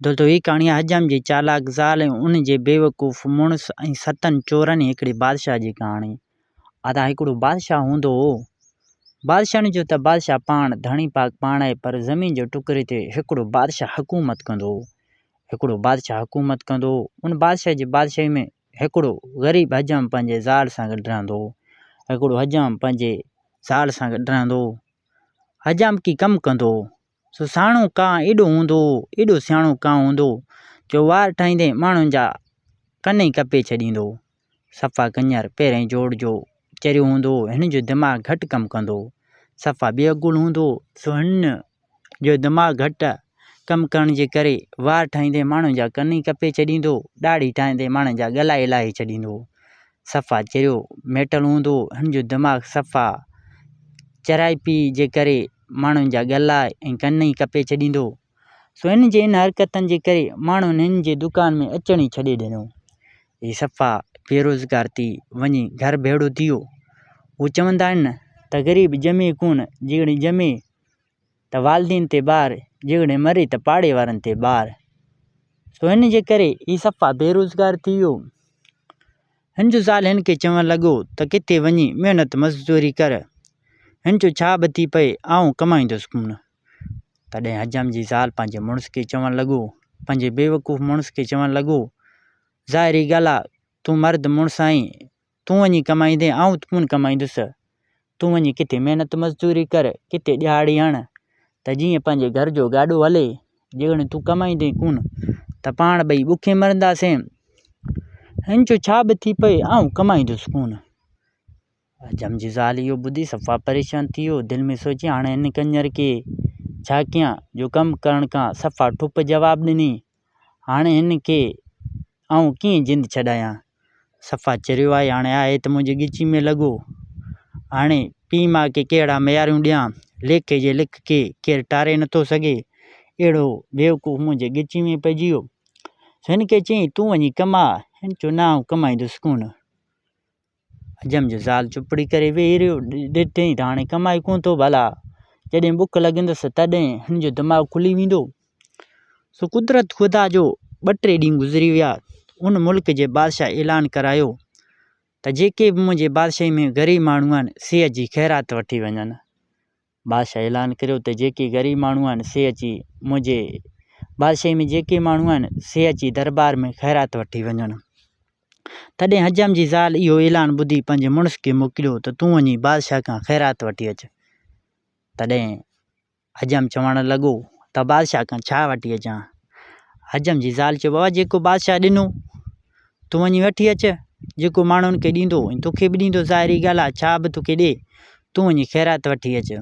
दोस्तों ही कहाणी हजम जी चालाक ज़ाल ऐं उन जे बेवकूफ़ मुड़ुस ऐं 7 चोरनि हिकिड़े बादशाह जी कहाणी। अदा हिकिड़ो बादशाह हूंदो हो। बादशाहनि जो त बादशाह पाण धणी पाक पाण आहे, पर ज़मीन जे टुकरे ते हिकिड़ो बादशाह हुकूमत कंदो हो। हिकिड़ो बादशाह हुकूमत कंदो हो। उन बादशाह जी बादशाही में हिकिड़ो ग़रीब हजम पंहिंजे ज़ाल सां गॾु रहंदो हो। हिकिड़ो हजम पंहिंजे ज़ाल सां गॾु रहंदो हो। हजम की कमु कंदो हो। सो साणो कां एॾो हूंदो हो, एॾो सियाणो कां हूंदो जो वार ठाहींदे माण्हुनि जा कन ई कपे छॾींदो। सफ़ा कंजर पहिरें जोड़ जो चरियो हूंदो। हिन जो दिमाग़ु घटि कमु कंदो। सफ़ा बेअकुल हूंदो। सो हिन जो दिमाग़ु घटि कमु करण जे करे वार ठाहींदे माण्हुनि जा कन ई कपे छॾींदो। ॾाढ़ी ठाहींदे माण्हुनि जा गला इलाही छॾींदो। सफ़ा चरियो मेटल हूंदो। हिन जो दिमाग़ु सफ़ा चराइपी जे करे माण्हुनि जा गला ऐं कन ई कपे छॾींदो। सो हिन जे इन हरकतनि जे करे माण्हुनि हिन जे दुकान में अचण ई छॾे ॾिनो। हीउ सफ़ा बेरोज़गार थी वञी घर भेड़ो थी वियो। हू चवंदा आहिनि त ग़रीब ॼमे कोन, जेकॾहिं ॼमे त वालदीन ते ॿार, जेकॾहिं मरे त पाड़े वारनि ते ॿार। सो हिन जे करे हीउ सफ़ा बेरोज़गार थी वियो। हिन जो ज़ाल हिन खे चवणु लॻो त किथे वञी महिनत मज़दूरी कर, हिन जो छा बि थी पए आउं कमाईंदुसि कोन। तॾहिं हजम जी ज़ाल पंहिंजे मुड़ुस खे चवणु लॻो, पंहिंजे बेवकूफ़ मुड़ुस खे चवणु लॻो, ज़ाहिरी ॻाल्हि आहे तूं मर्द मुड़ुस आहीं, तूं वञी कमाईंदे आउं कोन कमाईंदुसि। तूं वञी किथे महिनत मज़दूरी कर, किथे ॾियाड़ी हण त जीअं पंहिंजे घर जो गाॾो हले। जेकॾहिं तूं कमाईंदे कोन त पाण ॿई बुखे मरंदासीं। हिन जो छा बि थी पए आउं कमाईंदुसि कोन। हजम जी ज़ाल इहो ॿुधी सफ़ा परेशान थी वियो। दिलि में सोचे हाणे हिन कंजर खे छा कयां जो कमु करण खां सफ़ा ठुप जवाबु ॾिनी। हाणे हिन खे आउं कीअं जिंद छॾायां। सफ़ा चरियो आहे हाणे आहे त मुंहिंजे ॻिची में लॻो। हाणे पीउ माउ खे कहिड़ा मयारियूं ॾियां। लेखे जे लिख खे केरु टारे नथो सघे। अहिड़ो बेवकूफ़ मुंहिंजे ॻिची में पइजी वियो। हिन खे चयईं तूं वञी कमा। हिन चयो न आउं कमाईंदुसि कोन। हजम जो ज़ाल चुपड़ी करे वेही रहियो। ॾिठईं त हाणे कमाई कोन थो भला। जॾहिं बुख लॻंदुसि तॾहिं हिन जो दिमाग़ु खुली वेंदो। सो कुदरत ख़ुदा जो 2-3 ॾींहं गुज़री विया। उन मुल्क जे बादशाह ऐलान करायो त जेके बि मुंहिंजे बादशाही में ग़रीब माण्हू आहिनि से अची ख़ैरात वठी वञनि। बादशाह ऐलान करियो त जेके ग़रीब माण्हू आहिनि से अची मुंहिंजे बादशाही में जेके माण्हू आहिनि से अची दरबार में ख़ैरात वठी वञनि। तॾहिं हजम जी ज़ाल इहो ऐलान ॿुधी पंहिंजे मुड़ुस खे मोकिलियो त तूं वञी बादशाह खां ख़ैरात वठी अचु। तॾहिं हजम चवणु लॻो त बादशाह खां छा वठी अचां। हजम जी ज़ाल चयो बाबा जेको बादशाह ॾिनो तूं वञी वठी अचु। जेको माण्हुनि खे ॾींदो ऐं तोखे बि ॾींदो। ज़ाहिरी ॻाल्हि आहे छा बि तोखे ॾे, तूं वञी ख़ैरात वठी अचु।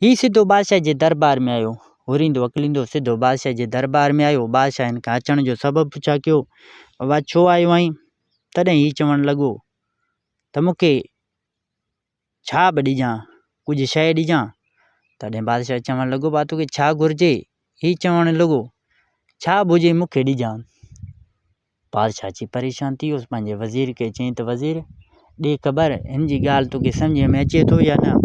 हीउ सिधो बादशाह जे दरबार में आयो। हुरींदो अकलींदो सिधो बादशाह जे दरबार में आयो। बादशाह हिन खां अचण जो सबबु पुछा कयो, बाबा छो आयो आहीं। तॾहिं हीउ चवणु लॻो त मूंखे छा बि ॾिजां, कुझु शइ ॾिजां। तॾहिं बादशाह चवणु लॻो भाउ तोखे छा घुरिजे। हीउ चवणु लॻो छा बि हुजे मूंखे ॾिजां। बादशाह अची परेशान थी वियोसि। पंहिंजे वज़ीर खे चयईं त वज़ीर ॾे ख़बर हिन जी ॻाल्हि तोखे सम्झ में अचे थो या न।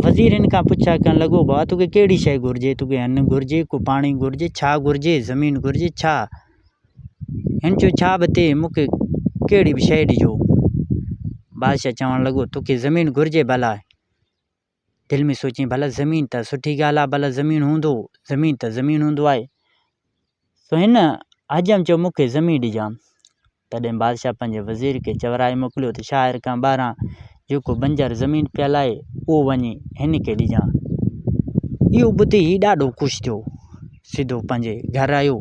वज़ीर हिन खां पुछा करणु लॻो भाउ तोखे कहिड़ी शइ घुरिजे, तोखे अन्न घुरिजे, को पाणी घुरिजे, छा घुरिजे, ज़मीन घुरिजे, छा। हिन चयो छा बि थिए मूंखे कहिड़ी बि शइ ॾिजो। बादशाह चवणु लॻो तोखे ज़मीन घुरिजे भला। दिलि में सोचीं भला ज़मीन त सुठी ॻाल्हि आहे, भला ज़मीन हूंदो, ज़मीन त ज़मीन हूंदो आहे। सो हिन हजम चयो मूंखे ज़मीन ॾिजां। तॾहिं बादशाह पंहिंजे वज़ीर खे चवराए मोकिलियो त शहर खां ॿाहिरां जेको बंजर ज़मीन पियल आहे उहो वञी हिन खे ॾिजां। इहो ॿुधी हीउ ॾाढो ख़ुशि थियो। सिधो पंहिंजे घर आयो।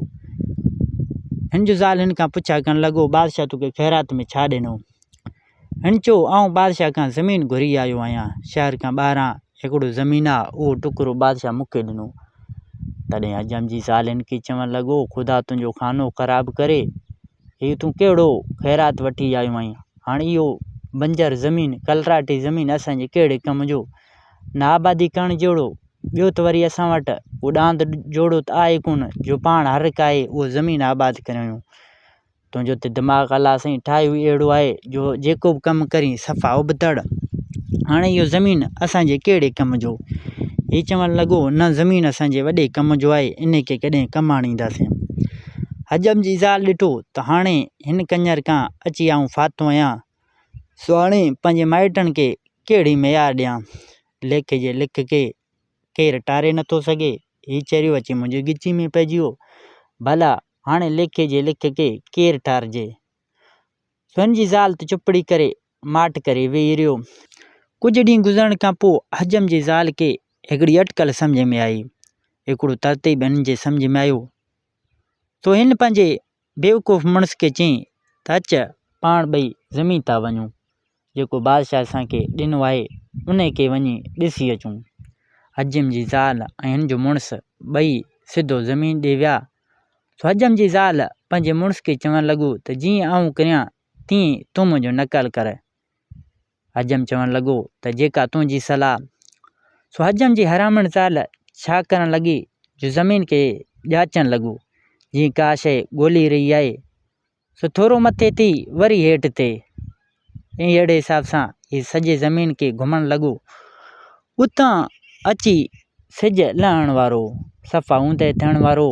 हिन जो ज़ाल हिन खां पुछा करणु लॻो बादशाह तोखे ख़ैरात में छा ॾिनो। हिन चयो आउं बादशाह खां ज़मीन घुरी आयो आहियां। शहर खां ॿाहिरां हिकिड़ो ज़मीन आहे उहो टुकड़ो बादशाह मूंखे ॾिनो। तॾहिं हजम जी ज़ाल हिन खे चवणु लॻो ख़ुदा तुंहिंजो खानो ख़राबु करे। हीउ तूं कहिड़ो ख़ैरात वठी आयो आहीं। हाणे इहो बंजर ज़मीन कलराटी ज़मीन असांजे कहिड़े कम जो, न आबादी करण जहिड़ो। ॿियो त वरी असां वटि उहो ॾांद जोड़ो त आहे कोन जो पाण हर काए उहो ज़मीन आबाद करियूं। तुंहिंजो त दिमाग़ु अला साईं ठाहियो ई अहिड़ो आहे जो जेको बि कमु करी सफ़ा उबतड़। हाणे इहो ज़मीन असांजे कहिड़े कम जो। हीउ चवणु लॻो न ज़मीन असांजे वॾे कम जो आहे, इन खे कॾहिं कमु आणींदासीं। हजम जी ज़ाल ॾिठो त हाणे हिन कंजर खां अची आऊं फाथो आहियां, सो हाणे पंहिंजे माइटनि खे कहिड़ी मयार ॾियां। लेख जे लिख खे केरु टारे नथो सघे, हीउ चरियो अची मुंहिंजी गिची में पइजी वियो। भला हाणे लेख जे लिख खे केरु टारिजे। सो हिन जी ज़ाल त चुपड़ी करे माठ करे वेही रहियो। कुझु ॾींहं गुज़रण खां पोइ हजम जी ज़ाल खे हिकिड़ी अटकल सम्झ में आई, हिकिड़ो तरतीब हिन जे सम्झ में आयो। सो हिन पंहिंजे बेवकूफ़ मुड़ुस खे चयईं त अच पाण ॿई ज़मीन था वञूं, जेको बादशाह असांखे ॾिनो आहे उन खे वञी ॾिसी अचूं। हजम जी ज़ाल ऐं हिन जो मुड़ुसु ॿई सिधो ज़मीन ॾे विया। सो हजम जी ज़ाल पंहिंजे मुड़ुस खे चवणु लॻो त जीअं आऊं करियां तीअं तूं मुंहिंजो नक़ल कर। हजम चवणु लॻो त जेका तुंहिंजी सलाह। सो हजम जी हरामण ज़ाल छा करणु लॻी जो ज़मीन खे ॼाचणु लॻो जीअं का शइ ॻोल्ही रही आहे। सो थोरो मथे थी वरी हेठि थिए, ऐं अहिड़े हिसाब सां हीउ सॼे ज़मीन खे घुमणु लॻो। उतां अची सिज लहण वारो, सफ़ा ऊंदहि थियण वारो।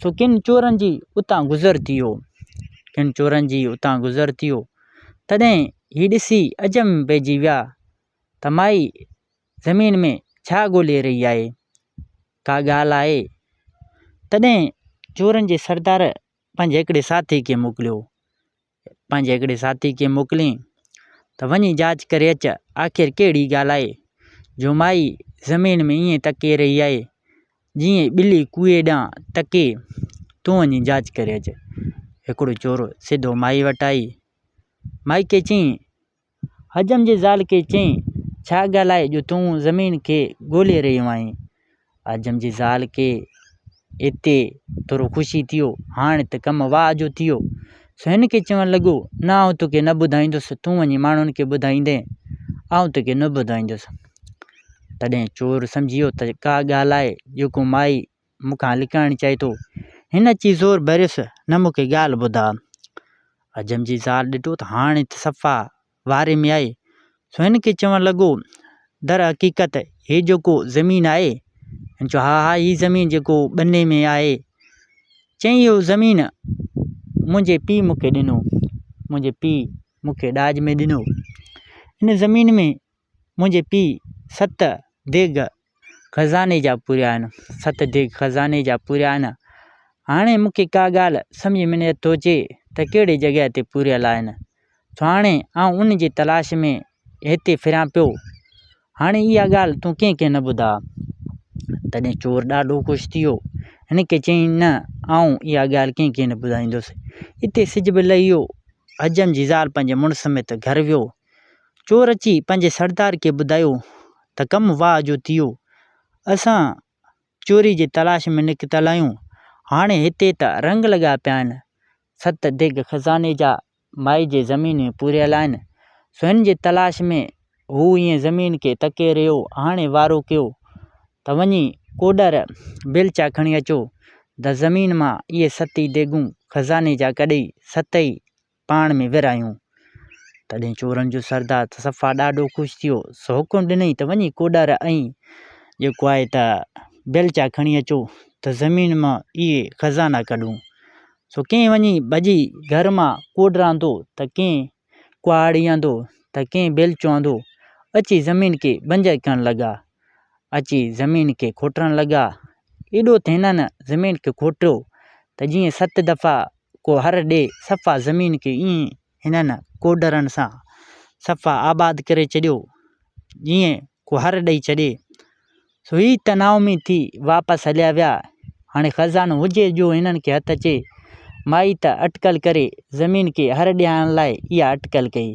सो किन चोरनि जी उतां गुज़र थी वियो। तॾहिं हीउ ॾिसी अजब में पइजी विया त माई ज़मीन में छा ॻोल्हे रही आहे, का ॻाल्हि आहे। तॾहिं चोरनि जे सरदार पंहिंजे हिकिड़े साथी खे मोकिलियईं त वञी जांच करे अच, आख़िर कहिड़ी ॻाल्हि आहे जो माई ज़मीन में ईअं तके रही आहे जीअं ॿिली कुए ॾांहुं तके, तूं वञी जांच करे अच। हिकिड़ो चोर सिधो माई वटि आई, माई खे चयईं, हजम जी ज़ाल खे चयईं, छा ॻाल्हि आहे जो तूं ज़मीन खे ॻोल्हे रहियो आहीं। हजम जी ज़ाल खे हिते थोरो ख़ुशी थियो, हाणे त कमु वाह जो थियो। सो हिन खे चवणु लॻो न आउं तोखे न ॿुधाईंदुसि, तूं वञी माण्हुनि खे ॿुधाईंदे, आउं तोखे न ॿुधाईंदुसि। तॾहिं चोर सम्झी वियो त का ॻाल्हि आहे जेको माई मूंखां लिकाइणु चाहे थो। हिन अची ज़ोर भरियुसि, न मूंखे ॻाल्हि ॿुधा। हजम जी ज़ाल ॾिठो त हाणे त सफ़ा वारे में आहे। सो हिन खे चवणु लॻो, दर हक़ीक़त हे जेको ज़मीन आहे। हिन चयो हा हीअ ज़मीन जेको ॿने में आहे। चईं इहो ज़मीन मुंहिंजे पीउ मूंखे ॾिनो, मुंहिंजे पीउ मूंखे ॾाज में ॾिनो। हिन ज़मीन में मुंहिंजे पीउ 7 देग खज़ाने जा पूरिया आहिनि। हाणे मूंखे का ॻाल्हि सम्झ में नथो अचे त कहिड़े जॻह ते पूरियल आहिनि। सो हाणे आउं उन जी तलाश में हिते फिरां पियो। हाणे इहा ॻाल्हि तूं कंहिंखे न ॿुधा। तॾहिं चोर ॾाढो ख़ुशि थी वियो। हिन खे चयईं न आउं इहा ॻाल्हि कंहिंखे न ॿुधाईंदुसि। हिते सिज बि लही वियो। हजम जी ज़ाल पंहिंजे मुड़ुस में त घर वियो। चोर अची पंहिंजे सरदार खे ॿुधायो त कमु वाह जो थियो, असां चोरी जी तलाश में निकितल आहियूं। हाणे हिते त रंग लॻा पिया आहिनि, 7 देग खज़ाने जा माई जे ज़मीन में पूरियल आहिनि। सो हिन जे तलाश में हू ईअं ज़मीन खे तके रहियो। हाणे वारो कयो त वञी कोडर बेलचा खणी अचो त ज़मीन मां इहे 7 देगूं खज़ाने जा कढी 7 पाण में विरायूं। तॾहिं चोरनि जो सरदार त सफ़ा ॾाढो ख़ुशि थियो। सो हुकुम ॾिनई त वञी कोडर ऐं जेको आहे त बेलचा खणी अचो त ज़मीन मां इहे खज़ाना कढूं। सो कंहिं वञी भॼी घर मां कोडर आंदो त कंहिं कुहाड़ी आंदो त कंहिं बेलचो आंदो। अची ज़मीन खे बंजर करणु लॻा, अची ज़मीन खे खोटणु लॻा। एॾो त हिननि ज़मीन खे खोटियो त जीअं 7 दफ़ा को हर ॾे सफ़ा ज़मीन खे ईअं हिननि कोडरनि सां सफ़ा आबाद करे छॾियो जीअं को हर ॾेई छॾे। सो ही त नाउमीद थी वापसि हलिया विया। हाणे खज़ानो हुजे जो हिननि खे हथु अचे। माई त अटकल करे ज़मीन खे हर ॾियण लाइ इहा अटकल कई।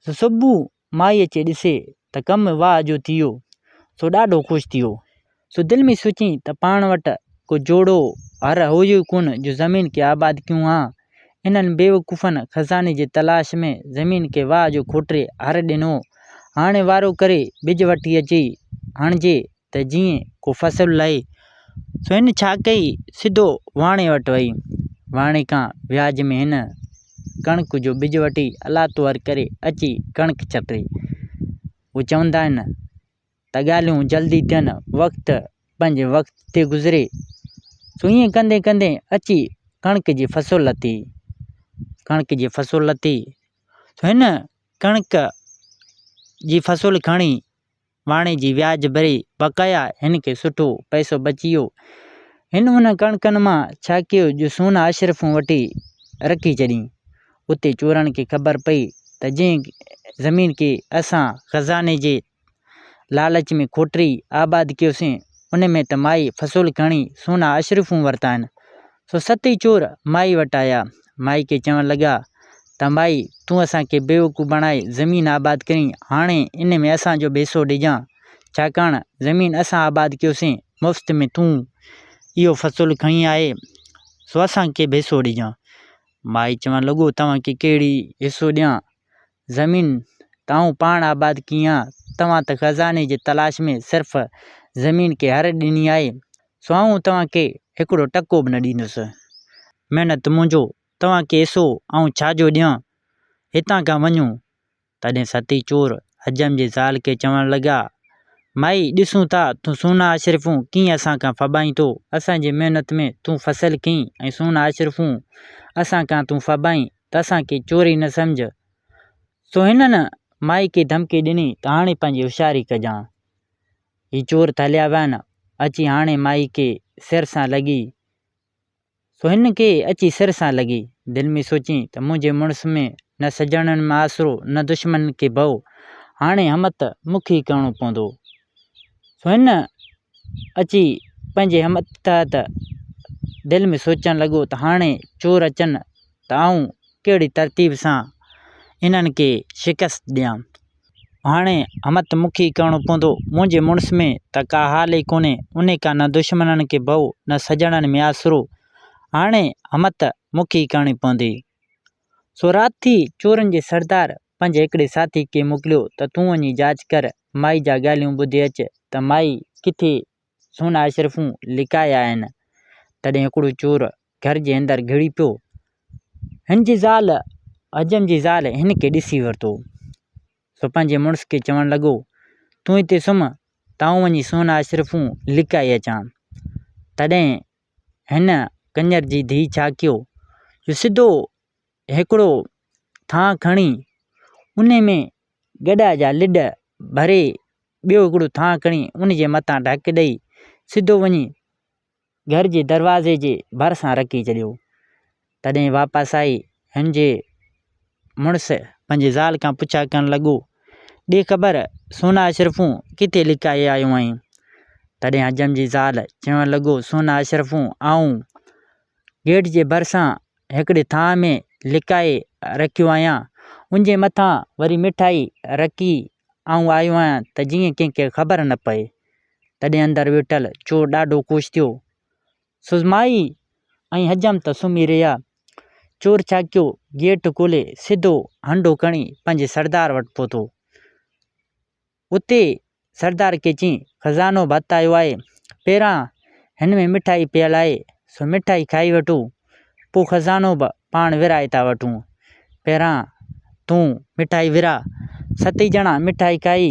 सो सुबुह माई अचे ॾिसे त कमु वाह जो थी वियो। सो ॾाढो ख़ुशि थी वियो। सो दिलि में सोचईं त पाण वटि को जोड़ो हर हुयो कोन जो ज़मीन खे आबाद कयूं हा। इन्हनि बेवकूफ़नि खज़ाने जे तलाश में ज़मीन खे वाह जो खोटे हर ॾिनो। हाणे वारो करे ॿिज वठी अची हणिजे त जीअं को फ़सुलु लहे। सो हिन छा कई, सिधो वाणे वटि वई। वाणे खां व्याज में हिन कणिक जो ॿिज वठी अलाह तोहर करे अची कणिक छटे। उहे चवंदा आहिनि त ॻाल्हियूं जल्दी थियनि, वक़्तु पंहिंजे वक़्त ते गुज़रे। सो ईअं कंदे कंदे अची कणिक जी फ़सुलु लथी। सो हिन कणिक जी फ़सुलु खणी वाणे जी व्याज भरी बक़ाया हिन खे सुठो पैसो बची वियो। हिन उन कणिकनि मां छा कयो जो सोना अशरफूं वठी रखी छॾी। उते चोरनि खे ख़बर पई त जंहिं ज़मीन खे असां ख़ज़ाने जे लालच में खोटरी आबाद कयोसीं उन में त माई फ़सुलु खणी सोना अशरफूं वरिता आहिनि। सो 7 चोर माई वटि आया। माई खे चवणु लॻा त माई तूं असांखे बेवकूफ़ बणाए ज़मीन आबाद करी, हाणे इन में असांजो बि हिसो ॾिजां, छाकाणि ज़मीन असां आबाद कयोसीं, मुफ़्त में तूं इहो फ़सुलु खणी आहे, सो असांखे बि हिसो ॾिजां। माई चवणु लॻो तव्हांखे कहिड़ी हिसो ॾियां, ज़मीन त आऊं पाण आबाद कई आहे, तव्हां त ख़ज़ाने जे तलाश में सिर्फ़ु ज़मीन खे हर ॾिनी आहे, सो आऊं तव्हांखे हिकिड़ो टको बि न ॾींदुसि। महिनत मुंहिंजो तव्हांखे हिसो आऊं छाजो ॾियां, हितां खां वञो। तॾहिं 7 चोर हजम जे ज़ाल खे चवणु लॻा माई ॾिसूं था तूं सोना अशरफूं कीअं असां खां फॿाईं थो, असांजी महिनत में तूं फ़सुलु कई ऐं सोना अशरफूं असां खां तूं फॿाईं त असांखे चोरी न सम्झ। सो हिननि माई खे धमकी ॾिनी त हाणे पंहिंजी होशियारी कजांइ। ही चोर त हलिया विया आहिनि, अची हाणे माई खे सिर सां लॻी। सो हिन खे अची सिर सां लॻी, दिलि में सोची त मुंहिंजे मुड़ुस में न सॼणनि में आसिरो न दुश्मन खे भउ, हाणे हमत मूंखे ई करिणो पवंदो। सो हिन अची पंहिंजे हमत तहत दिलि में सोचणु लॻो त हाणे चोर अचनि त आऊं कहिड़ी तरतीब सां इन्हनि खे शिकस्त ॾियां, हाणे हमत मूंखे ई करिणो पवंदो। मुंहिंजे मुड़ुस में त का हाल ई कोन्हे, उन खां न दुश्मननि खे भउ न सॼणनि में आसिरो, हाणे हमत मूंखे ई करणी पवंदी। सो राति थी चोरनि जे सरदार पंहिंजे हिकिड़े साथी खे मोकिलियो त तूं वञी जांच कर, माई जा ॻाल्हियूं ॿुधे अच त माई किथे सोना अशरफूं लिकाया आहिनि। तॾहिं हिकिड़ो चोर घर जे अंदरि घिड़ी पियो। हिन जी ज़ाल हजम जी ज़ाल हिन खे ॾिसी वरितो। सो पंहिंजे मुड़ुस खे चवणु लॻो तूं हिते सुम्ह त आऊं वञी सोना अशरफूं लिकाए अचां। तॾहिं हिन कंजर जी धीउ छा कयो जो सिधो हिकिड़ो थां खणी उन में गॾा जा लिड भरे ॿियो हिकिड़ो थां खणी उन जे मथां ढक ॾेई सिधो वञी घर जे दरवाज़े जे भरिसां रखी छॾियो। तॾहिं वापसि आई हिन जे मुड़ुस पंहिंजे ज़ाल खां पुछा करणु लॻो ॾे ख़बर सोना अशरफूं किथे लिकाए आयो आहीं। तॾहिं हजम जी ज़ाल चवणु लॻो सोना अशरफूं आऊं गेट जे भरिसां हिकिड़े थां में लिकाए रखियो आहियां, उनजे मथां वरी मिठाई रखी आऊं आयो आहियां त जीअं कंहिंखे ख़बर न पए। तॾहिं अंदरि वेठल चोर ॾाढो ख़ुशि थियो। सो माई ऐं हजम त सुम्ही रहिया। चोर छा कयो गेट खोले सिधो हंडो खणी पंहिंजे सरदार वटि पहुतो। उते सरदार खे चई ख़ज़ानो बि हथु आयो आहे, पहिरां हिन में मिठाई पियल आहे, सो मिठाई खाई वठूं, पोइ ख़ज़ानो बि पाण विराए था वठूं। पहिरां तूं मिठाई विरा, 7 ॼणा मिठाई खाई,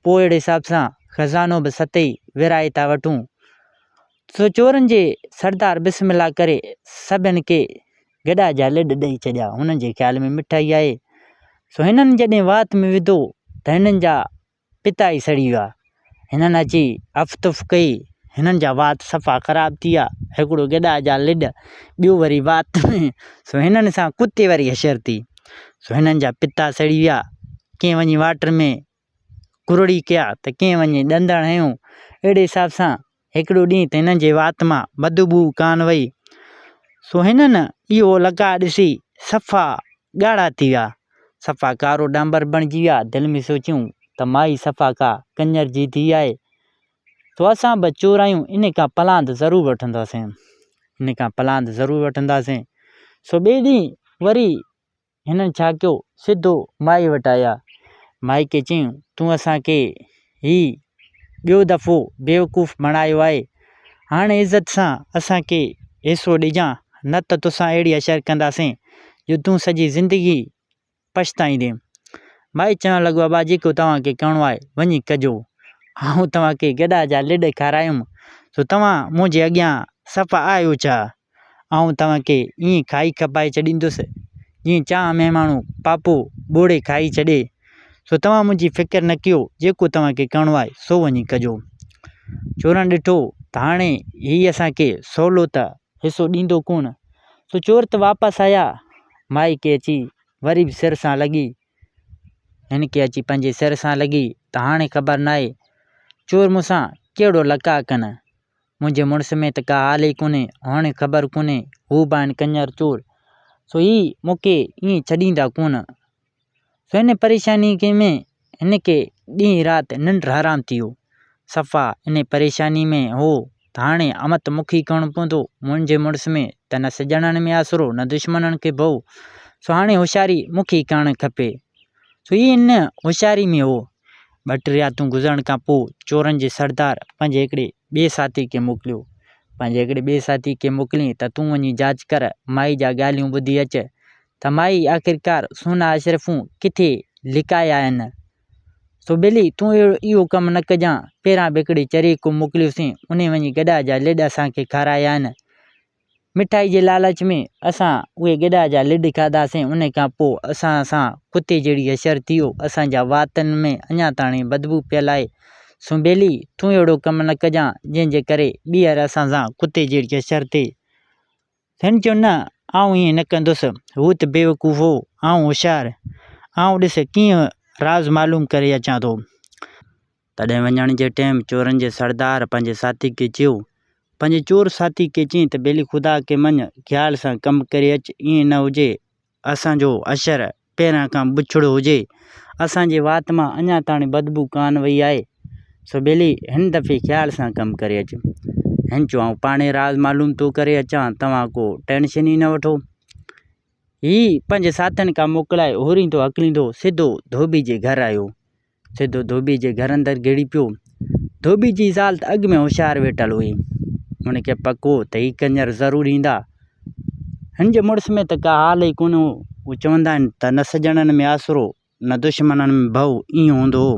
पोइ अहिड़े हिसाब सां ख़ज़ानो बि 7 विराए था वठूं। सो चोरनि जे सरदार बिस्मिल्लाह करे सभिनि खे गॾा जा लिड ॾेई छॾिया, हुननि जे ख़्याल में मिठाई आहे। सो हिननि जॾहिं वात में विधो त हिननि जा पिता ई सड़ी विया। हिननि अची अफ़तुफ़ कई, हिननि जा वात सफ़ा ख़राबु थी विया, हिकिड़ो गॾा जा लिड ॿियो वरी वात में। सो हिननि सां कुते वरी हशर थी। सो हिननि जा पिता सड़ी विया, कंहिं वञी वाटर में कुरड़ी कया त कंहिं वञी ॾंदड़ हयूं। अहिड़े हिसाब सां हिकिड़ो ॾींहुं त हिननि जे वात मां बदबू कान वई। सो हिननि इहो लका ॾिसी सफ़ा ॻाढ़ा थी विया, सफ़ा कारो डांबर बणिजी विया। दिलि में सोचियूं त माई सफ़ा का कंजर जी धीउ आहे, सो असां बि चोर आहियूं, इन खां पलांद ज़रूरु वठंदासीं। सो ॿिए ॾींहुं वरी हिननि छा कयो सिधो माई वटि आया। माई खे चयूं तूं असांखे ही ॿियो दफ़ो बेवकूफ़ बणायो आहे, हाणे इज़त सां असांखे हिसो ॾिजां, न त तोसां अहिड़ी अशर कंदासीं जो तूं सॼी ज़िंदगी पछताईंदे। माई चवणु लॻो अबा जेको तव्हांखे करिणो आहे वञी कजो, आऊं तव्हांखे गॾा जा लिड खारायुमि सो तव्हां मुंहिंजे अॻियां सफ़ा आहियो छा। आऊं तव्हांखे ईअं खाई खपाए छॾींदुसि जीअं चाह में माण्हू पापो ॿोड़े खाई छॾे। सो तव्हां मुंहिंजी फ़िकिर न कयो, जेको तव्हांखे करिणो आहे सो वञी कजो। चोरनि ॾिठो त हाणे हीअ असांखे सवलो त हिसो ॾींदो कोन। सो चोर त वापसि आया, माई खे अची वरी बि सिर सां लॻी, हिन खे अची पंहिंजे सिर सां लॻी त हाणे ख़बर न आहे चोर मूंसां कहिड़ो लका कनि। मुंहिंजे मुड़ुस में त का हाल ई कोन्हे, हाणे ख़बर कोन्हे हू बि आहिनि कंजर चोर। सो ही मूंखे ईअं छॾींदा कोन। सो हिन परेशानी में हिन खे ॾींहुं राति निंड हराम थी वियो। सफ़ा इन परेशानी में हो त हाणे अमत मूंखे ई करिणो पवंदो। मुंहिंजे मुड़ुस में त न सिजणनि में आसरो न दुश्मननि खे भउ। सो हाणे होशियारी मूंखे ई करणु खपे। सो ही इन होशियारी में हो। 2-3 रातूं गुज़रण खां पोइ चोरनि जे सरदार पंहिंजे हिकिड़े ॿिए साथी खे मोकिलियो। पंहिंजे हिकिड़े ॿिए साथी खे मोकिलियईं त तूं वञी जांच कर, माई जा ॻाल्हियूं ॿुधी अच त माई आख़िरकार सोना अशरफूं किथे लिकाया आहिनि। सो ॿिली तूं इहो कमु न कजां। पहिरां बि हिकिड़े चरी को मोकिलियोसीं, उन वञी गॾा जा लिड असांखे खाराया आहिनि। मिठाई जे लालच में असां उहे गॾा जा लिड खाधासीं। उन खां पोइ असां कुते जहिड़ी असरु थी वियो। असांजा वातनि में अञा ताणी बदबू पियल आहे। सो ॿेली तूं अहिड़ो कमु न कजां जंहिंजे करे ॿीहर असां सां कुते जहिड़ी असरु थिए। हिन चयो न, आऊं ईअं न कंदुसि, हू त बेवकूफ़ हो, आऊं होशियारु, आऊं ॾिस कीअं राज़ मालूम करे अचां थो। तॾहिं वञण जे टाइम चोरनि जे सरदार पंहिंजे साथी खे चयो, पंहिंजे चोर साथी खे चयईं त ॿेली ख़ुदा खे मञ, ख़्याल सां कमु करे अच। ईअं न हुजे असांजो अशर पहिरां खां बुछड़ो हुजे, असांजे वात मां अञा ताणी बदबू कान वई आहे। सो ॿेली हिन दफ़े ख़्याल सां कमु करे अच। हिन चयो, आऊं पाणे राज़ मालूम थो करे अचां, तव्हां को टेंशन ई न वठो। ही पंहिंजे साथियुनि खां मोकिलाए होरींदो हकलींदो सिधो धोबी जे घर आयो। सिधो धोबी जे घर अंदरि घिड़ी पियो। धोबी जी ज़ाल त अॻु में होशियारु वेठल हुई। हुनखे पको त ही कंजर ज़रूरु ईंदा। हिन जे मुड़ुस में त का हाल ई कोन हो। हू चवंदा आहिनि त न सिजणनि में आसरो न दुश्मननि में भउ, ईअं हूंदो हो।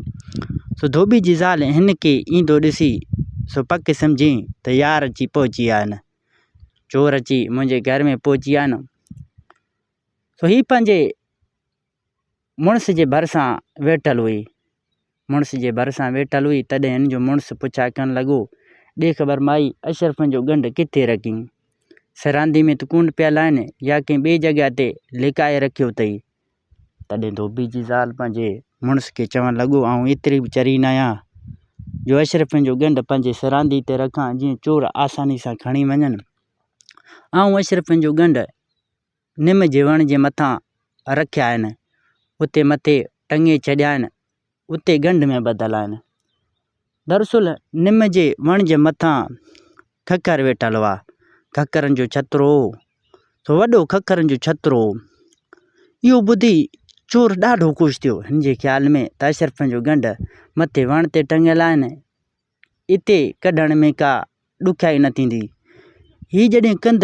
सो धोबी जी ज़ाल हिन खे ईंदो ॾिसी सो पक सम्झी त यार अची पहुची विया आहिनि, चोर अची मुंहिंजे घर में पहुची विया आहिनि। सो ही पंहिंजे मुड़ुस जे भरिसां वेठल हुई। मुड़ुस जे भरिसां वेठल हुई। तॾहिं हिन जो मुड़ुस पुछा करणु लॻो, ॾे ख़बर माई अशरफनि जो गंढ किथे रखी? सरांदी में त कोन पियल आहिनि या कंहिं ॿिए जॻह ते लिकाए रखियो अथई। तॾहिं धोबी जी ज़ाल पंहिंजे मुड़ुस खे चवणु लॻो, आऊं एतिरी बि चरी न आहियां जो अशरफनि जो गंढ पंहिंजे सरांदी ते रखां जीअं चोर आसानी सां खणी वञनि। आऊं अशरफनि जो गंढ निम जे वण जे मथां रखिया आहिनि, उते मथे टंगे छॾिया आहिनि, उते गंढ में ॿधल आहिनि। दरअसल निम जे वण जे मथां खखर वेठल हुआ। खखरनि जो छतिरो हो, सो वॾो खखरनि जो छतिरो हो। इहो ॿुधी चोर ॾाढो ख़ुशि थियो। हिन जे ख़्याल में त अशरफनि जो गंढ मथे वण ते टंगियल आहिनि, इते कढण में का ॾुखियाई न थींदी। ही जॾहिं कंध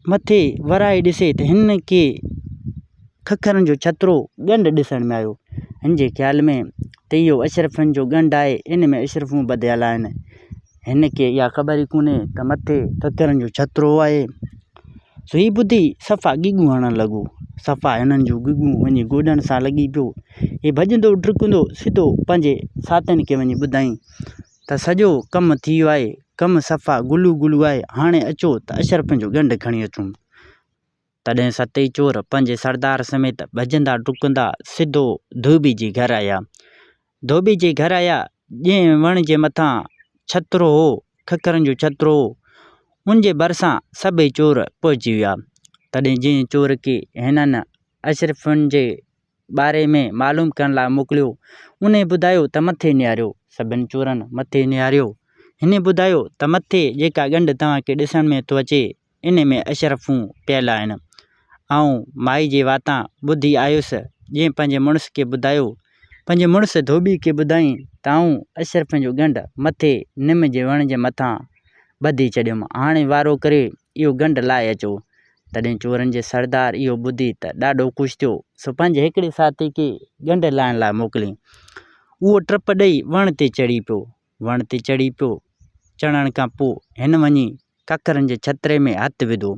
मथे वराए ॾिसे त हिन खे खखरनि जो छतिरो गंढ ॾिसण में आयो। हिन जे ख़्याल में त इहो अशरफनि जो गंढ आहे, इन में अशरफूं ॿधियल आहिनि। हिन खे इहा ख़बर ई कोन्हे त मथे खखरनि जो छतिरो आहे। सो ही ॿुधी सफ़ा गिगूं हणणु लॻो। सफ़ा हिननि जूं गिगूं वञी गोॾनि सां लॻी पियो। हे भॼंदो डुकंदो सिधो पंहिंजे साथियुनि खे वञी ॿुधाईं त सॼो कमु थी वियो आहे, कमु सफ़ा गुलू गुलू आहे, हाणे अचो त अशरफनि जो गंढ खणी अचूं। तॾहिं सतई चोर पंहिंजे सरदार समेत भॼंदा डुकंदा सिधो धोबी जे घर आया। धोबी जे घर आया, जंहिं वण जे मथां छतिरो हो, खखरनि जो छतिरो हो, उन जे भरिसां सभई चोर पहुची विया। तॾहिं जंहिं चोर खे हिननि अशरफनि जे बारे में मालूम करण लाइ मोकिलियो, उन ॿुधायो त मथे निहारियो। सभिनि चोरनि मथे निहारियो। हिन ॿुधायो त मथे जेका गंढ तव्हांखे ॾिसण में थो अचे, इन में अशरफूं पियल आहिनि। आऊं माई जे वातां ॿुधी आयुसि, जंहिं पंहिंजे मुड़ुस खे ॿुधायो। पंहिंजे मुड़ुस धोबी खे ॿुधाईं त आऊं अशरफनि जो गंढ मथे निम जे वण जे मथां ॿधी छॾियुमि, हाणे वारो करे इहो गंढ लाहे अचो। तॾहिं चोरनि जे सरदार इहो ॿुधी त ॾाढो ख़ुशि थियो। सो पंहिंजे हिकिड़े साथी खे गंढ लाहिण लाइ मोकिलियईं। उहो टप ॾेई वण ते चढ़ी पियो। वण ते चढ़ी पियो। चढ़ण खां पोइ हिन वञी ककरनि जे छतरे में हथु विधो।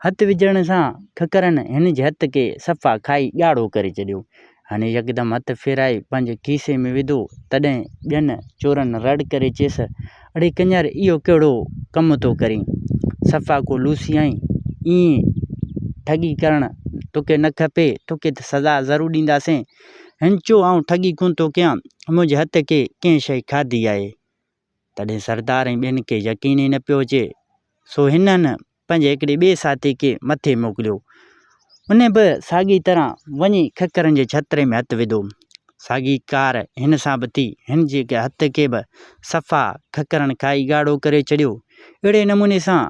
हथु विझण सां ककरनि हिन जे हथ खे सफ़ा खाई ॻाढ़ो करे छॾियो। हाणे यकदमि हथु फेराए पंहिंजे खीसे में विधो। तॾहिं ॿियनि चोरनि रड़ करे चयसि, अड़े कंजर, इहो कहिड़ो कमु थो करीं? सफ़ा को लूसी आहीं, ईअं ठगी करणु तोखे न खपे, तोखे त सज़ा ज़रूरु ॾींदासीं। हिन चयो, आउं ठगी कोन थो कयां, मुंहिंजे हथ खे कंहिं शइ खाधी आहे। तॾहिं सरदार ऐं ॿियनि खे यकीन ई न पियो अचे। सो हिननि पंहिंजे हिकिड़े ॿिए साथी खे मथे मोकिलियो। उन बि साॻी तरह वञी खकरनि जे छतरे में हथु विधो। साॻी कार हिन सां बि थी। हिन जे हथ खे बि सफ़ा खकरनि खाई ॻाढ़ो करे छॾियो। अहिड़े नमूने सां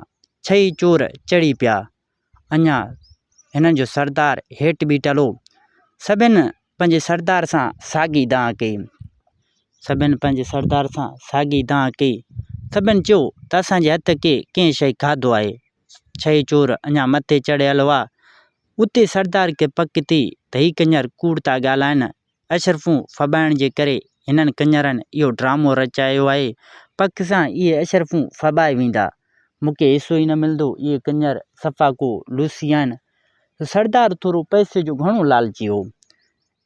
6 चोर चढ़ी पिया। अञा हिननि जो सरदार हेठि बि टलो। सभिनि पंहिंजे सरदार सां साॻी दांह कई। सभिनि चयो त असांजे हथ खे कंहिं शइ खाधो आहे। 6 चोर अञा मथे चढ़ियल हुआ। उते सरदार खे पक थी त ही कंजर कूड़ था ॻाल्हाइनि। अशरफूं फॿाइण जे करे हिननि कंजरनि इहो ड्रामो रचायो आहे। पक सां इहे अशरफूं फॿाए वेंदा, मूंखे हिसो ई न मिलंदो। इहे कंजर सफ़ा को लूसी आहिनि। सरदार थोरो पैसे जो घणो लालची हो।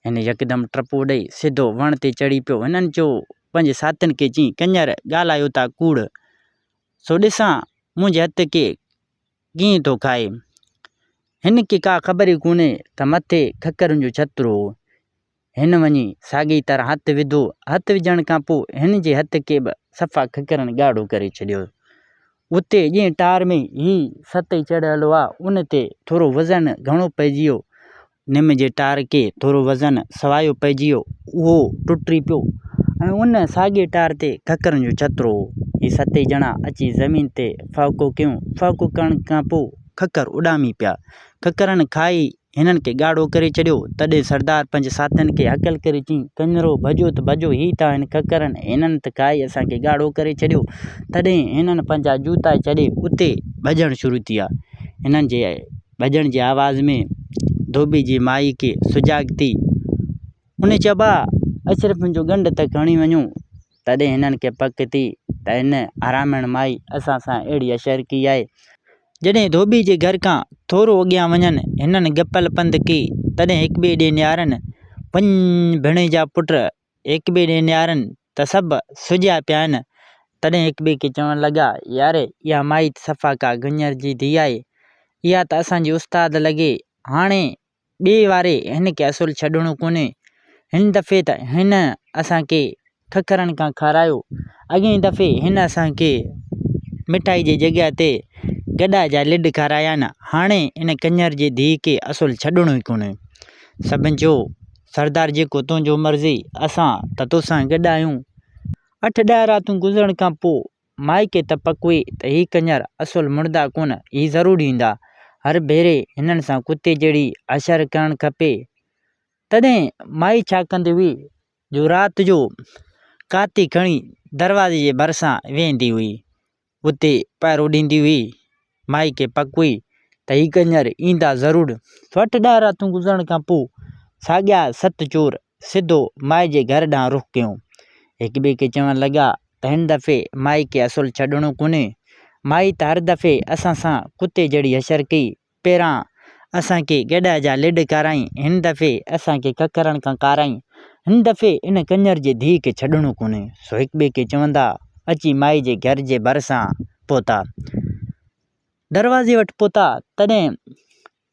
हिन यकदमि टपो ॾेई सिधो वण ते चढ़ी पियो। हिननि चयो पंहिंजे साथियुनि खे, चई, कंजर ॻाल्हायो था कूड़, सो ॾिसां मुंहिंजे हथ खे कीअं थो खाए। हिन खे का ख़बर ई कोन्हे त मथे खकरनि जो छतरो हो। हिन वञी साॻी तरह हथु विधो। हथु विझण खां पोइ हिन जे हथ खे बि सफ़ा खकरनि ॻाढ़ो करे छॾियो। उते जीअं टार में ही सतई चढ़ियल हुआ, उन ते थोरो वज़न घणो पइजी वियो। निम जे टार खे थोरो वज़न सवायो पइजी वियो, उहो टुटी पियो ऐं उन साॻिए टार ते खकरनि जो छतरो हो। ही 7 ॼणा अची ज़मीन ते फ़ाको कयूं। फ़ाको करण खां पोइ खकर उॾामी पिया। खकरनि खाई हिननि खे ॻाढ़ो करे छॾियो। तॾहिं सरदार पंहिंजे साथियुनि खे हकल करे चई, कंजरो भॼो त भॼो, ही त आहिनि खकरनि, हिननि त खाई असांखे ॻाढ़ो करे छॾियो। तॾहिं हिननि पंहिंजा जूता छॾे उते भॼणु शुरू थी विया। हिननि जे भॼण जे आवाज़ में धोबी जी माई खे सुजाॻ थी। उन चयो, अशरफनि जो गंढ त खणी वञूं। तॾहिं हिननि खे पक थी त हिन हरामण माई असां सां अहिड़ी अशर कई आहे। जॾहिं धोबी जे घर खां थोरो अॻियां वञनि हिननि गपल पंध कई। तॾहिं हिकु ॿिए ॾे निहारनि, 5 भेणे जा पुट हिकु ॿिए ॾे निहारनि त सभु सुॼिया पिया आहिनि। तॾहिं हिकु ॿिए खे चवणु लॻा, यार, इहा माई सफ़ा का गंजर जी धीउ आहे। इहा त असांजी उस्ताद लॻे। हाणे ॿिए वारे हिन खे असुलु छॾणो कोन्हे। हिन दफ़े त हिन असांखे खकरनि खां खारायो। अॻिए दफ़े हिन असांखे मिठाई जी जॻह ते गॾा जा लिड खाराया आहिनि। हाणे इन कंजर जी धीउ खे असुलु छॾणो ई कोन्हे। सभिनि चयो, सरदार जेको तुंहिंजो मर्ज़ी, असां त तोसां गॾु आहियूं। 8-10 रातूं गुज़रण खां पोइ माई खे त पक हुई त ही कंजर असुलु मुर्दा कोन, ही ज़रूरु ईंदा। हर भेरे हिननि सां कुते जहिड़ी अशर करणु खपे। तॾहिं माई छा कंदी हुई, जो राति जो काती खणी दरवाज़े जे भरिसां वेहंदी हुई, उते पैरो ॾींदी हुई। माई खे पक हुई त ही कंजर ईंदा ज़रूरु। 8-10 रातूं गुज़रण खां पोइ साॻिया 7 चोर सिधो माई जे घर ॾांहुं रुख कयूं। हिकु ॿिए खे चवणु लॻा त हिन दफ़े माई खे असुलु छॾणो कोन्हे। माई त हर दफ़े असां सां कुते जहिड़ी अशर कई। पहिरां असांखे गॾा जा लिड खाराई, हिन दफ़े असांखे खकरनि खां खाराई। हिन दफ़े इन कंजर जे धीउ खे छॾणो कोन्हे। सो हिकु ॿिए खे चवंदा अची माई जे घर जे भरिसां पहुता। दरवाज़े वटि पहुता। तॾहिं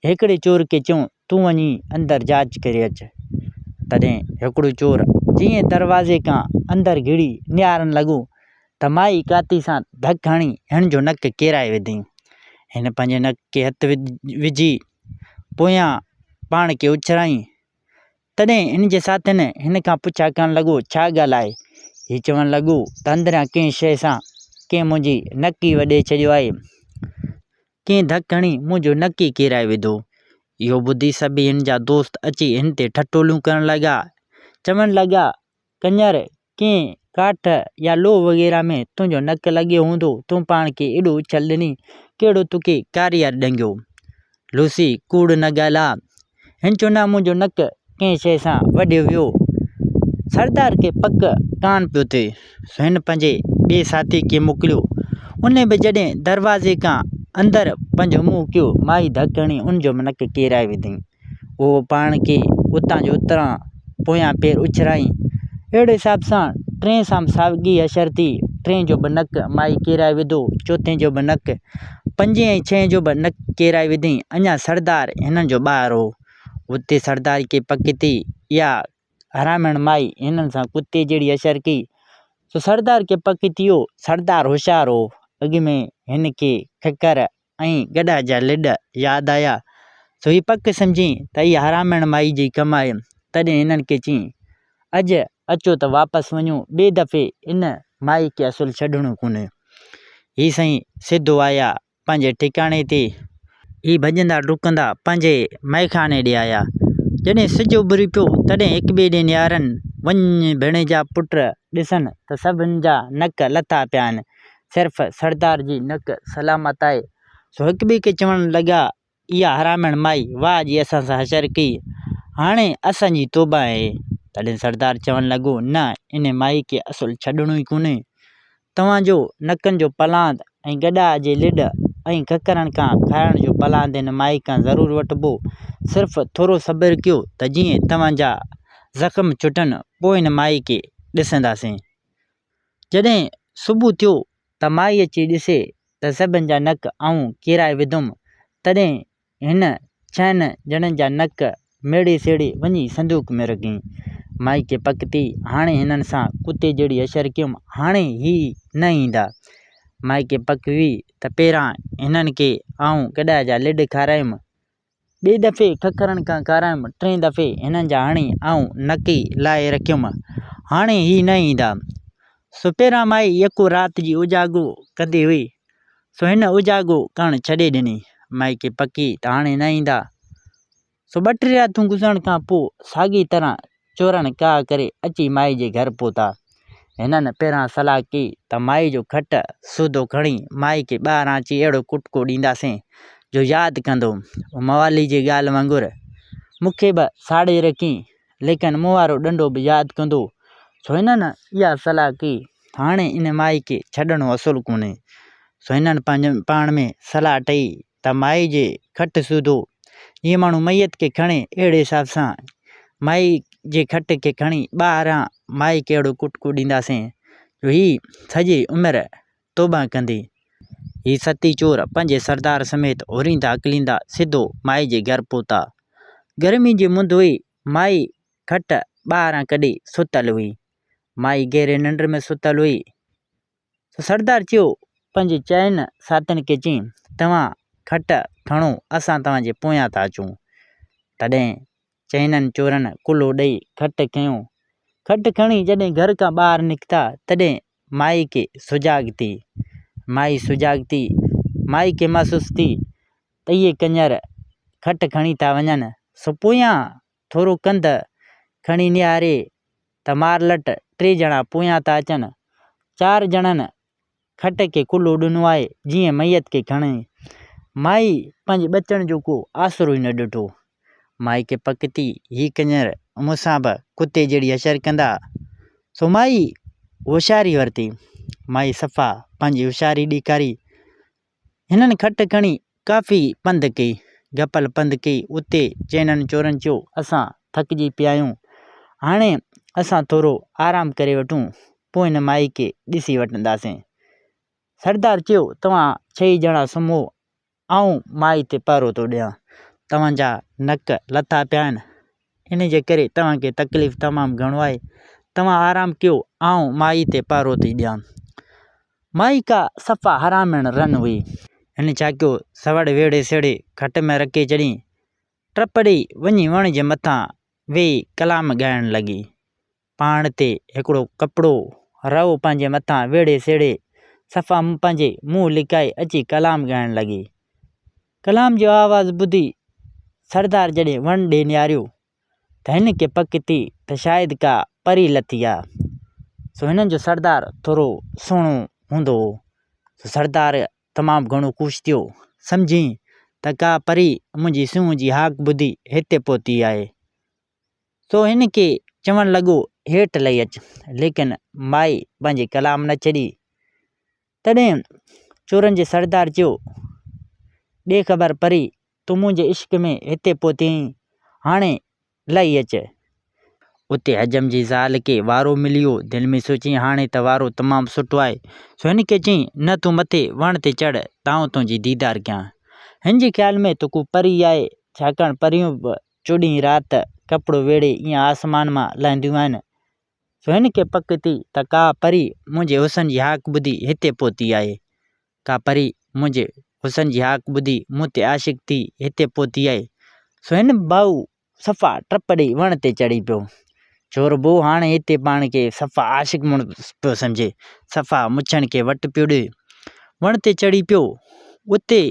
हिकिड़े चोर खे चयूं, तूं वञी अंदरि जांच करे अचु। तॾहिं हिकिड़ो चोर जीअं दरवाज़े खां अंदरि घिड़ी निहारणु लॻो त माई काती सां धकु हणी हिन जो नक किराए विधईं। हिन पंहिंजे नक खे हथु विझी पोयां पाण खे उछराईं। तॾहिं हिन जे साथियुनि हिन खां पुछा करणु लॻो, छा ॻाल्हि आहे? हीउ चवणु लॻो त अंदरियां कंहिं शइ सां कंहिं मुंहिंजी नक ई वॾे छॾियो आहे। कंहिं धकु हणी मुंहिंजो नक ई किराए विधो। इहो ॿुधी सभई हिन जा दोस्त अची हिन ते ठटोलियूं करणु लॻा। चवणु लॻा, कंजर, कंहिं काठ या लोह वग़ैरह में तुंहिंजो नक लॻियो हूंदो, तूं पाण खे एॾो उछल ॾिनी, कहिड़ो तोखे कारीगर ॾंगियो। लूसी, कूड़ न ॻाल्हा। हिन चयो, न, मुंहिंजो नक कंहिं शइ सां वढियो वियो। सरदार खे पक कान पियो थिए। सो हिन पंहिंजे ॿिए साथी खे मोकिलियो। उन बि जॾहिं दरवाज़े खां अंदरि पंहिंजो मुंहुं कयो, माई धक हणी उनजो बि नक किराए विधईं। उहो पाण खे उतां जो उतरां पोयां पेर उछराईं। अहिड़े हिसाब सां टे सां साॻी असर थी। टे जो बि नक माई किराए विधो, चोथे जो बि नक, पंजे ऐं छहें जो बि नक किराए विधईं। अञा सरदार हिननि जो ॿारु हो। उते सरदार खे पक थी इहा हरामण माई हिननि सां कुते जहिड़ी असर कई। सो सरदार खे पक थी वियो। सरदार होशियारु हो। अॻ में हिन खे खकर ऐं गॾा जा लिॾ यादि आया। सो हीअ पक सम्झी त इहा हरामण माई जी कमाई। तॾहिं हिननि खे चयईं, अॼु अचो त वापसि वञूं, ॿिए दफ़े इन माई खे असुलु छॾणो कोन्हे। हीअ साईं सिधो आया पंहिंजे ठिकाणे ते। हीअ भॼंदा डुकंदा पंहिंजे मैखाने ॾे आया। जॾहिं सिजु उभरी पियो तॾहिं हिक ॿिए ॾे निहारनि, वञ भेणे जा पुट ॾिसनि त सभिनि जा नक लथा पिया आहिनि, सिर्फ़ु सरदार जी नक सलामत आहे। सो हिक ॿिए खे चवणु लॻा, इहा हरामण माई वाह जी असां सां हशर कई, हाणे असांजी तौबा आहे। तॾहिं सरदार चवणु लॻो, न इन माई खे असुलु छॾणो ई कोन्हे। तव्हांजो नकनि जो पलांद ऐं गॾा जे लिॾ ऐं खकरनि खां खाइण जो पलांद हिन माई खां ज़रूरु वठिबो। सिर्फ़ु थोरो सब्र कयो त जीअं तव्हांजा ज़ख़्म छुटनि, पोइ हिन माई खे ॾिसंदासीं। जॾहिं सुबुह थियो त माई अची ॾिसे त सभिनि जा नक आऊं किराए विधुमि। तॾहिं हिन छहनि ॼणनि जा नक मेड़े सेड़े वञी संदूक में रखी। माई खे पक थी, हाणे हिननि सां कुते जहिड़ी असर कयुमि, हाणे ही न ईंदा। माई खे पक हुई त पहिरां हिननि खे आऊं गॾा जा लिॾ खारायुमि, ॿिए दफ़े खकरनि खां खारायुमि, टे दफ़े हिननि जा हणी आऊं नक ई लाहे रखियुमि, हाणे ही न ईंदा। सो पहिरां माई यको राति जी उजागो कंदी हुई, सो हिन उजागो करणु छॾे ॾिनी। माई खे पकी त हाणे न ईंदा। सो 2-3 रातूं गुज़रण खां पोइ साॻी तरह चोरनि काह करे अची माई जे घर पहुता। हिननि पहिरां सलाह कई त माई जो खट सूदो खणी माई खे ॿाहिरां अची अहिड़ो कुटको ॾींदासीं जो यादि कंदो। मवाली जी ॻाल्हि वांगुरु मूंखे बि साड़े रखी, लेकिन मूं वारो ॾंडो बि यादि कंदो। सो हिननि इहा सलाह कई, हाणे इन माई खे छॾणो असुलु कोन्हे। सो हिननि पंहिंजे पाण में सलाह ठही त माई जे खट सूदो जीअं माण्हू मैयत खे खणे, अहिड़े हिसाब सां माई जे खट खे खणी ॿाहिरां माई खे अहिड़ो कुटको ॾींदासीं जो हीअ सॼी उमिरि तौबा कंदी। हीअ सती चोर पंहिंजे सरदार समेत हुरींदा अकलींदा सिधो माई जे घर पहुता। गर्मी जी मुंदि हुई। माई खट ॿाहिरां कढी सुतल हुई। माई गहरे निंड में सुतल हुई। सरदार चयो पंहिंजे चइनि साथियुनि खे चयईं, तव्हां खट खणो, असां तव्हांजे पोयां था अचूं। तॾहिं चइननि चोरनि कुल्हो ॾेई खट खयो। खट खणी जॾहिं घर खां ॿाहिरि निकिता तॾहिं माई खे सुजाॻ थी। माई खे महसूस थी त इहे कंजर खट खणी था वञनि। सो पोयां थोरो कंध खणी निहारे त मारलट 3 ॼणा पोयां था अचनि। 4 ॼणनि खट खे कुल्हो ॾिनो आहे जीअं मैयत खे खणे। माई पंहिंजे बचण जो को आसरो ई न ॾिठो। माई खे पक थी, हीअ कंजर मूंसां बि कुते जहिड़ी असर कंदा। सो माई होशियारी वरिती। माई सफ़ा पंहिंजी होशियारी ॾेखारी। हिननि खट खणी काफ़ी पंधु कई, गपल पंधु कई। उते चइननि चोरनि चयो, असां थकिजी पिया आहियूं, हाणे असां थोरो आराम करे वठूं, पोइ हिन माई खे ॾिसी वठंदासीं। सरदार चयो, तव्हां 6 ॼणा सुम्हो, आऊं माई ते पहिरो थो ॾियां। तव्हांजा नक लथा पिया आहिनि, इन जे करे तव्हांखे तकलीफ़ तमामु घणो आहे। तव्हां आराम कयो, आऊं माई ते पहिरो थी ॾियां। माई का सफ़ा हरामण रन हुई। हिन छा कयो, सवड़ वेड़े सेड़े खट में रखे छॾी। टप ॾेई वञी वण जे मथां वेही कलाम ॻाइणु लॻी। पाण ते हिकिड़ो कपिड़ो रओ पंहिंजे मथां वेड़े सेड़े सफ़ा पंहिंजे मुंहुं लिकाए अची कलाम ॻाइणु लॻी। कलाम जो आवाज़ु ॿुधी सरदार जॾहिं वण ॾे निहारियो त हिन खे पक थी त शायदि का परी लथी आहे। सो हिननि जो सरदार थोरो सुहिणो हूंदो हो। सरदार तमामु घणो ख़ुशि थियो, सम्झी त का परी मुंहिंजी सूंहं जी हाक ॿुधी हिते पहुती आहे। सो हिन खे चवणु लॻो हेठि लही अच, लेकिन माई पंहिंजी कलाम न छॾी। तॾहिं चोरनि जे सरदार चयो, ॾे ख़बर परी, तूं मुंहिंजे इश्क में हिते पहुती आहीं, हाणे लही अच। उते हजम जी ज़ाल खे वारो मिली वियो। दिलि में सोची हाणे त वारो तमामु सुठो आहे। सो हिन खे चई, न तूं मथे वण ते चढ़, तां तुंहिंजी दीदार कयां। हिन जे ख़्याल में त को परी आहे, छाकाणि परियूं बि 14 राति कपिड़ो वेड़े ईअं आसमान मां लहंदियूं आहिनि। सो हिन खे पक थी त का परी मुंहिंजे हुसन जी हाक ॿुधी हिते पहुती आहे। का परी मुंहिंजे हुसन जी हाक ॿुधी मूं ते आशिक़ थी हिते पहुती आहे। सो हिन भाऊ सफ़ा टप ॾेई वण ते चढ़ी पियो। चोर बो हाणे हिते पाण खे सफ़ा आशिक़ पियो सम्झे, सफ़ा मुछनि खे वटि पियो ॾे, वण ते चढ़ी पियो। उते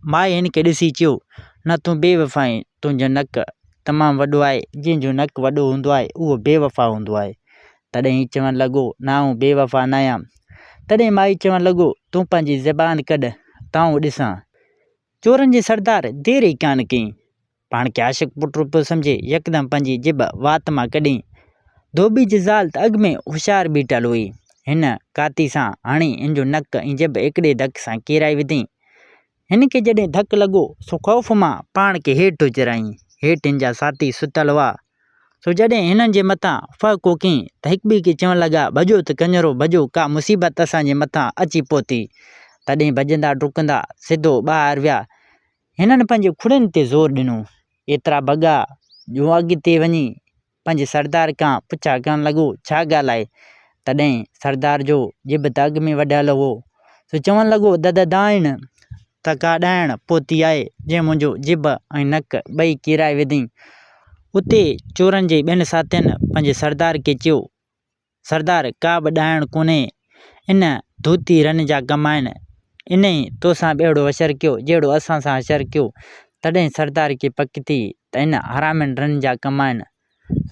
माए हिन खे ॾिसी चयो, न तूं बेवफ़ा आहीं, तुंहिंजो नक तमामु वॾो आहे, जंहिंजो नक वॾो हूंदो आहे उहो बेवफ़ा हूंदो आहे। तॾहिं हीउ चवणु लॻो, न आउं बेवफ़ा न आहियां। तॾहिं माई चवणु लॻो, तूं पंहिंजी ज़बान कढ, ताऊं ॾिसां। चोरनि जे सरदार देरि ई कान कई, पाण खे आशिक़ पुटु पियो सम्झे, यकदमि पंहिंजी जिभ वात मां कढी। धोबी जी ज़ाल त अॻु में होशियार बीठल हुई। हिन काती सां हणी हिन जो नक ऐं जिभ हिकिड़े धक सां किराए विधईं। हिन खे जॾहिं धकु लॻो, सो ख़ौफ़ मां पाण खे हेठि उचराईं। हेठि हिन जा साथी सुतल हुआ। सो जॾहिं हिननि जे मथां फ़हको कयईं त हिकु ॿिए खे चवणु लॻा, भॼो त कंजरो भॼो, का मुसीबत असांजे मथां अची पहुती। तॾहिं भॼंदा डुकंदा सिधो ॿाहिरि विया। हिननि पंहिंजे खुड़ियुनि ते ज़ोर ॾिनो। एतिरा भॻा जो अॻिते वञी पंहिंजे सरदार खां पुछा करणु लॻो, छा ॻाल्हि आहे? तॾहिं सरदार जो जिभ त अॻु में वढियल हो। सो चवणु लॻो, ददाइन त का ॾाइण पहुती आहे, जंहिं मुंहिंजो जिभ ऐं नक ॿई किराए विधईं। उते चोरनि जे ॿिनि साथियुनि पंहिंजे सरदार खे चयो, सरदार का बि ॾाइण कोन्हे, इन धोती रन जा कम आहिनि। इन ई तोसां बि अहिड़ो असरु कयो जहिड़ो असां सां असरु कयो। तॾहिं सरदार खे पक थी त इन हरामनि रन जा कम आहिनि।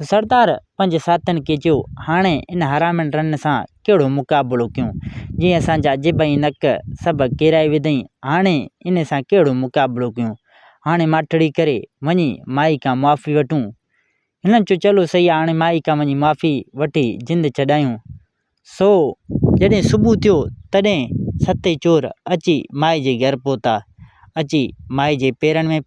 सरदार पंहिंजे साथियुनि खे चयो, हाणे इन हरामनि रन सां कहिड़ो मुक़ाबिलो कयूं? जीअं असांजा जिभ ऐं नक सभु किराए विधईं, हाणे इन सां कहिड़ो मुक़ाबिलो कयूं? हाणे माठड़ी करे वञी माई खां मुआफ़ी वठूं। हिननि चयो, चलो सही आहे, हाणे माई खां वञी माफ़ी वठी जिंद छॾायूं। सो जॾहिं सुबुह थियो, तॾहिं सतई चोर अची माई जे घर पहुता। अची माई जे पेरनि में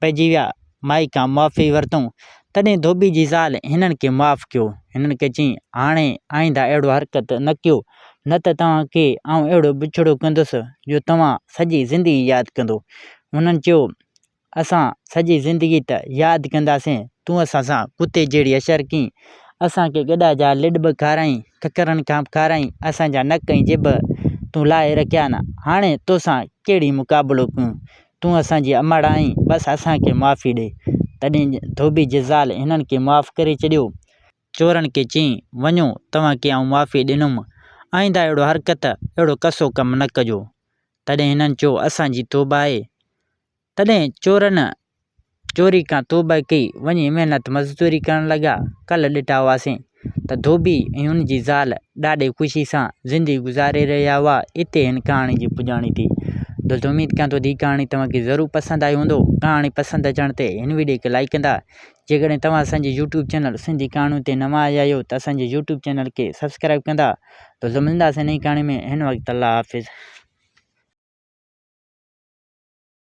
पइजी विया, माई खां मुआफ़ी वरितऊं। तॾहिं धोबी जी ज़ाल हिननि खे माफ़ कयो। हिननि खे चई, हाणे आईंदा अहिड़ो हरकत न कयो, न त तव्हांखे आउं अहिड़ो बिछड़ो कंदुसि जो तव्हां सॼी ज़िंदगी यादि कंदो। हुननि चयो, असां सॼी ज़िंदगी त यादि कंदासीं, तूं असां सां कुते जहिड़ी असरु कई, असांखे गॾा जा लिॾ बि खाराईं, ककरनि खां खाराईं, असांजा नक ऐं जिभ तूं लाहे रखिया न। हाणे तोसां कहिड़ी मुक़ाबिलो कयूं? तूं असांजी अमड़ आहीं, बसि असांखे माफ़ी ॾे। तॾहिं धोबी जी ज़ाल हिननि खे माफ़ करे छॾियो। चोरनि खे चई, वञो, तव्हांखे आउं माफ़ी ॾिनुमि, आईंदा अहिड़ो हरकत, अहिड़ो कसो कमु न कजो। तॾहिं हिननि चयो, असांजी तौबा आहे। तॾहिं चोरनि चोरी खां तौबा कई, वञी महिनत मज़दूरी करणु लॻा। कल्ह ॾिठा हुआसीं त धोबी ऐं हुन जी ज़ाल ॾाढी ख़ुशी सां ज़िंदगी गुज़ारे रहिया हुआ। हिते हिन कहाणी जी पुॼाणी थी। दोस्तों, उम्मीद कयां थो हीअ कहाणी तव्हांखे ज़रूरु पसंदि आई हूंदो। कहाणी पसंदि अचण ते हिन वीडियो खे लाइक कंदा। जेकॾहिं तव्हां असांजे यूट्यूब चैनल सिंधी कहाणियूं ते नवां आया आहियो त असांजे यूट्यूब चैनल खे सब्सक्राइब कंदा। दोस्तों, मिलंदासीं नई कहाणी में। हिन वक़्तु अल्लाह हाफ़िज़।